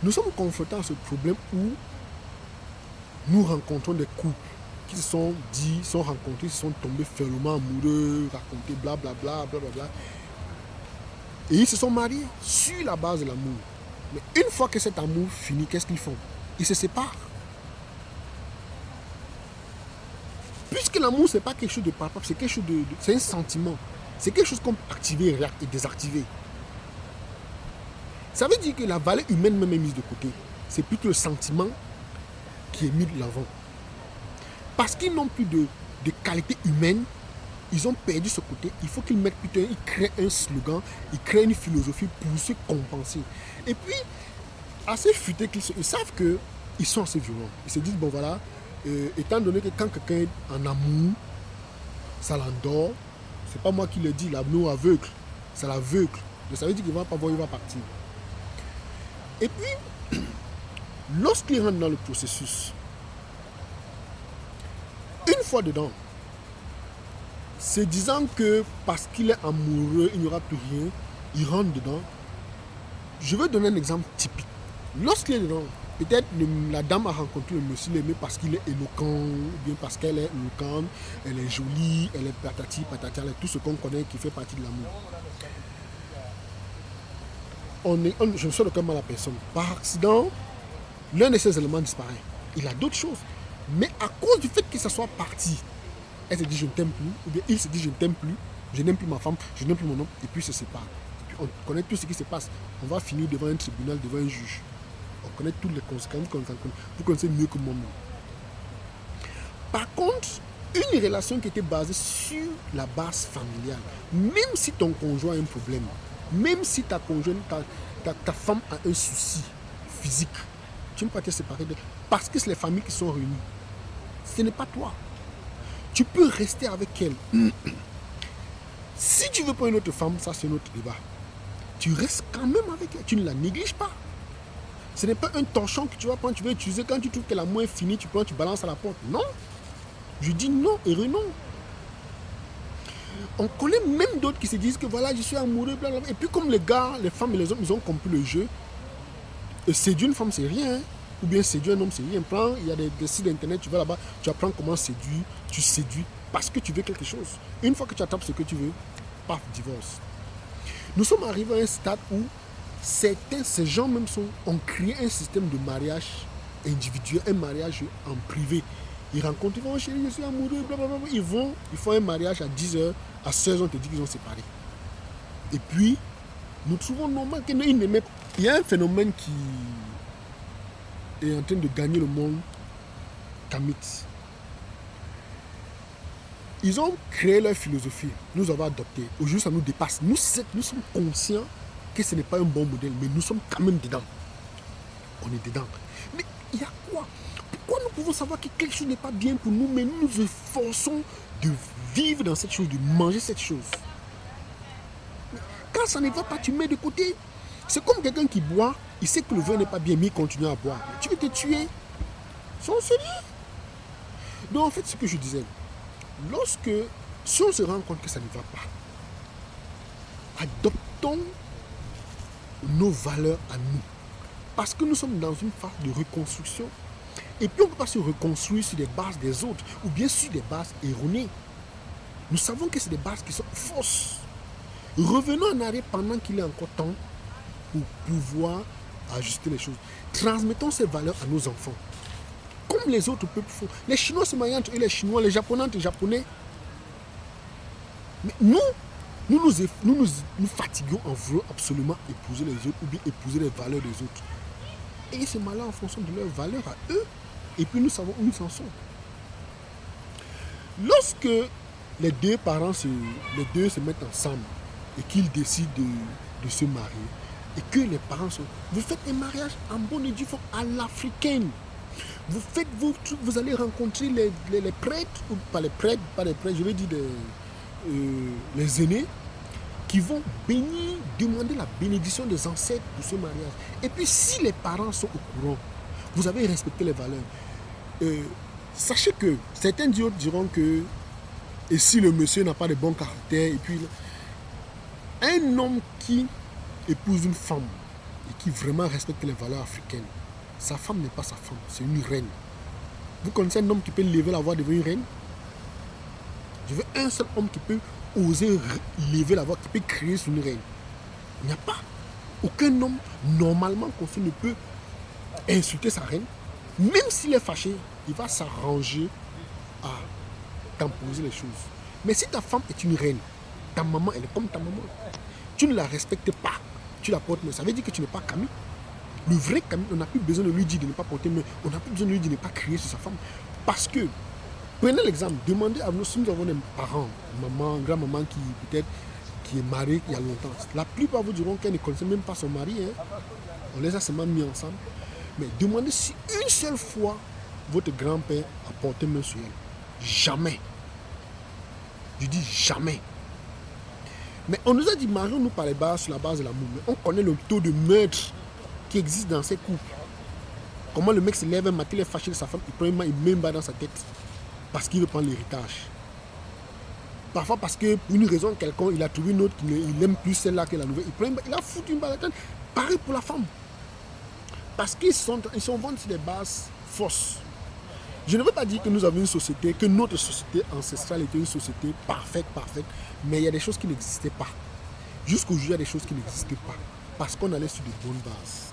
Nous sommes confrontés à ce problème où nous rencontrons des couples qui se sont dit, sont rencontrés, se sont tombés follement amoureux, racontés blablabla, blablabla. Et ils se sont mariés sur la base de l'amour. Mais une fois que cet amour finit, qu'est-ce qu'ils font? Ils se séparent. Puisque l'amour, ce n'est pas quelque chose de palpable, c'est quelque chose c'est un sentiment. C'est quelque chose qu'on peut activer et désactiver. Ça veut dire que la valeur humaine même est mise de côté. C'est plutôt le sentiment qui est mis de l'avant. Parce qu'ils n'ont plus de qualité humaine, ils ont perdu ce côté. Il faut qu'ils mettent plutôt, ils créent un slogan, ils créent une philosophie pour se compenser. Et puis, assez futés qu'ils sont, ils savent qu'ils sont assez violents. Ils se disent, bon voilà, étant donné que quand quelqu'un est en amour, ça l'endort. C'est pas moi qui le dis, l'amour aveugle, ça l'aveugle. Donc ça veut dire qu'il ne va pas voir, il va partir. Et puis, lorsqu'il rentre dans le processus, une fois dedans, se disant que parce qu'il est amoureux, il n'y aura plus rien, il rentre dedans. Je vais donner un exemple typique. Lorsqu'il est dedans, peut-être la dame a rencontré le monsieur, l'aimé parce qu'il est éloquent, ou bien parce qu'elle est éloquente, elle est jolie, elle est patati, patata, elle est tout ce qu'on connaît qui fait partie de l'amour. Je ne souhaite aucun mal à personne. Par accident, l'un de ces éléments disparaît. Il a d'autres choses. Mais à cause du fait que ça soit parti, elle se dit je ne t'aime plus, ou bien il se dit je ne t'aime plus, je n'aime plus ma femme, je n'aime plus mon homme, et puis se sépare. Et puis on connaît tout ce qui se passe. On va finir devant un tribunal, devant un juge. On connaît toutes les conséquences, vous connaissez mieux que moi-même. Par contre, une relation qui était basée sur la base familiale, même si ton conjoint a un problème, même si ta conjointe, ta femme a un souci physique, tu ne peux pas te séparer d'elle parce que c'est les familles qui sont réunies. Ce n'est pas toi. Tu peux rester avec elle. Si tu veux pas une autre femme, ça c'est notre débat. Tu restes quand même avec elle. Tu ne la négliges pas. Ce n'est pas un torchon que tu vas prendre, tu vas utiliser quand tu trouves que l'amour est fini, tu prends, tu balances à la porte. Non. Je dis non et non. On connaît même d'autres qui se disent que voilà, je suis amoureux, blablabla. Et puis comme les gars, les femmes et les hommes, ils ont compris le jeu. Et séduire une femme, c'est rien. Hein. Ou bien séduire un homme, c'est rien. Il y a des sites d'internet, tu vas là-bas, tu apprends comment séduire, tu séduis parce que tu veux quelque chose. Une fois que tu attrapes ce que tu veux, paf, divorce. Nous sommes arrivés à un stade où ces gens même ont créé un système de mariage individuel, un mariage en privé. Ils rencontrent, ils vont chérie, je suis amoureux, blablabla. Ils font un mariage à 10h, à 16h, on te dit qu'ils ont séparé. Et puis, nous trouvons normal qu'ils n'aimaient pas. Il y a un phénomène qui est en train de gagner le monde, Kamit. Ils ont créé leur philosophie, nous avons adopté. Aujourd'hui, ça nous dépasse. Nous sommes conscients que ce n'est pas un bon modèle, mais nous sommes quand même dedans. On est dedans. Mais il y a quoi? Pourquoi nous pouvons savoir que quelque chose n'est pas bien pour nous, mais nous nous efforçons de vivre dans cette chose, de manger cette chose? Quand ça ne va pas, tu mets de côté. C'est comme quelqu'un qui boit, il sait que le vin n'est pas bien, mais il continue à boire. Tu veux te tuer? Sont sérieux? Donc en fait, ce que je disais, si on se rend compte que ça ne va pas, adoptons nos valeurs à nous. Parce que nous sommes dans une phase de reconstruction. Et puis on ne peut pas se reconstruire sur les bases des autres, ou bien sur des bases erronées. Nous savons que c'est des bases qui sont fausses. Revenons en arrière pendant qu'il est encore temps pour pouvoir ajuster les choses. Transmettons ces valeurs à nos enfants. Comme les autres peuples font. Les Chinois se marient entre eux, les Chinois, les Japonais entre les Japonais. Mais nous fatiguons en voulant absolument épouser les autres ou bien épouser les valeurs des autres. Et ils se marient en fonction de leurs valeurs à eux. Et puis nous savons où ils en sont. Lorsque les deux parents se mettent ensemble et qu'ils décident de se marier, et que les parents sont... Vous faites un mariage en bonne et due forme à l'africaine. Vous allez rencontrer les prêtres, ou pas les prêtres, je vais dire les aînés, qui vont bénir, demander la bénédiction des ancêtres de ce mariage. Et puis si les parents sont au courant, vous avez respecté les valeurs. Sachez que certains diront que et si le monsieur n'a pas de bon caractère, et puis un homme qui épouse une femme et qui vraiment respecte les valeurs africaines, sa femme n'est pas sa femme, c'est une reine. Vous connaissez un homme qui peut lever la voix devant une reine? Je veux un seul homme qui peut oser lever la voix, qui peut crier sur une reine. Il n'y a pas. Aucun homme, normalement, conçu ne peut insulter sa reine. Même s'il est fâché, il va s'arranger à t'imposer les choses. Mais si ta femme est une reine, ta maman, elle est comme ta maman. Tu ne la respectes pas, tu la portes main. Ça veut dire que tu n'es pas Camille. Le vrai Camille, on n'a plus besoin de lui dire de ne pas porter main. On n'a plus besoin de lui dire de ne pas crier sur sa femme. Parce que, prenez l'exemple, demandez à nous si nous avons des parents, maman, grand-maman qui est mariée il y a longtemps. La plupart vous diront qu'elle ne connaissait même pas son mari. On les a seulement mis ensemble. Mais demandez si une seule fois votre grand-père a porté main sur elle. Jamais. Je dis jamais. Mais on nous a dit, marions-nous par les bas sur la base de l'amour. Mais on connaît le taux de meurtre qui existe dans ces couples. Comment le mec se lève un matin, il est fâché de sa femme, il prend une main, il met une balle dans sa tête. Parce qu'il veut prendre l'héritage. Parfois parce que pour une raison quelconque, il a trouvé une autre, il n'aime plus celle-là que la nouvelle. Il a foutu une balle à la tête. Pareil pour la femme. Parce qu'ils sont vendus sur des bases fausses. Je ne veux pas dire que nous avons une société, que notre société ancestrale était une société parfaite, mais il y a des choses qui n'existaient pas. Jusqu'aujourd'hui, il y a des choses qui n'existaient pas. Parce qu'on allait sur de bonnes bases.